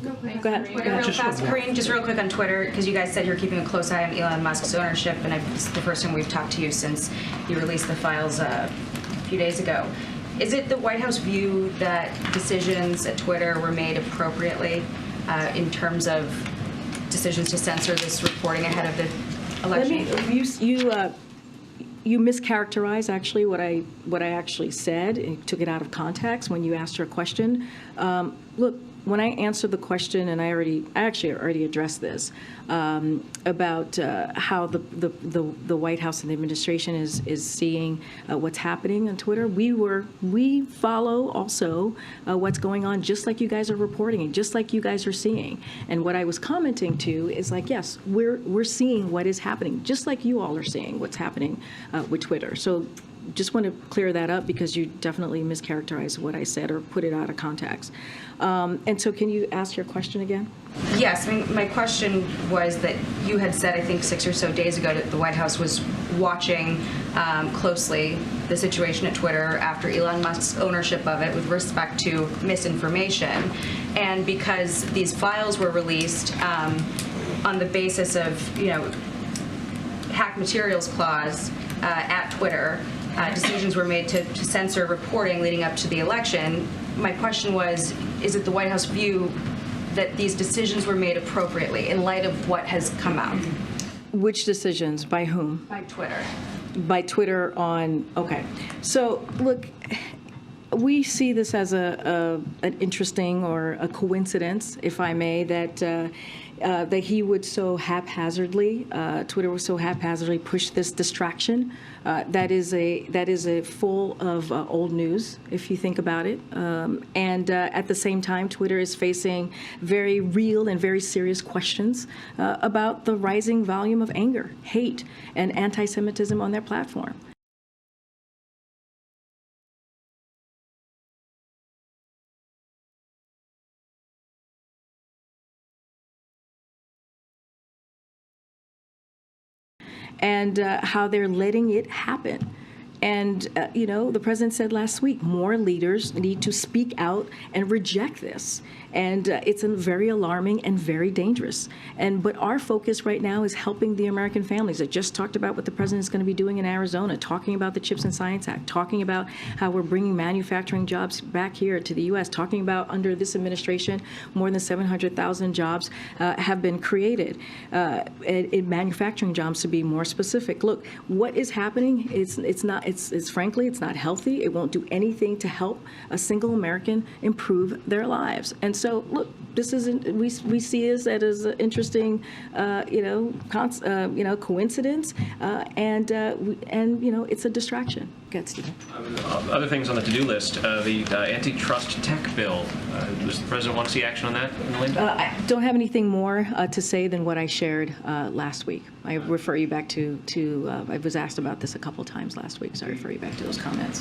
Go ahead. Real fast, Corinne, just real quick on Twitter, because you guys said you're keeping a close eye on Elon Musk's ownership, and it's the first time we've talked to you since he released the files a few days ago. Is it the White House view that decisions at Twitter were made appropriately in terms of decisions to censor this reporting ahead of the election? You mischaracterized actually what I actually said and took it out of context when you asked her a question. Look, when I answered the question, and I actually already addressed this about how the White House and the administration is seeing what's happening on Twitter. We follow also what's going on, just like you guys are reporting and just like you guys are seeing. And what I was commenting to is like, yes, we're seeing what is happening, just like you all are seeing what's happening with Twitter. So just want to clear that up because you definitely mischaracterized what I said or put it out of context. And so can you ask your question again? Yes, I mean, my question was that you had said, I think 6 or so days ago, that the White House was watching closely the situation at Twitter after Elon Musk's ownership of it with respect to misinformation. And because these files were released on the basis of, hack materials clause at Twitter, decisions were made to censor reporting leading up to the election. My question was, is it the White House view that these decisions were made appropriately in light of what has come out? Which decisions? By whom? By Twitter. By Twitter on, okay. So look, we see this as an interesting or a coincidence, if I may, that he would so haphazardly, Twitter would so haphazardly push this distraction. That is a full of old news, if you think about it. And at the same time, Twitter is facing very real and very serious questions about the rising volume of anger, hate, and anti-Semitism on their platform. And how they're letting it happen. And, the president said last week, more leaders need to speak out and reject this. And it's very alarming and very dangerous. But our focus right now is helping the American families. I just talked about what the president is going to be doing in Arizona, talking about the CHIPS and Science Act, talking about how we're bringing manufacturing jobs back here to the U.S., talking about under this administration, more than 700,000 jobs have been created, in manufacturing jobs to be more specific. Look, what is happening, it's frankly, it's not healthy. It won't do anything to help a single American improve their lives. And so, look, this isn't. We see this as an interesting, coincidence, and it's a distraction. Go ahead, Stephen. Other things on the to-do list: the antitrust tech bill. Does the president want to see action on that, Melinda? I don't have anything more to say than what I shared last week. I refer you back to. I was asked about this a couple times last week, so I refer you back to those comments.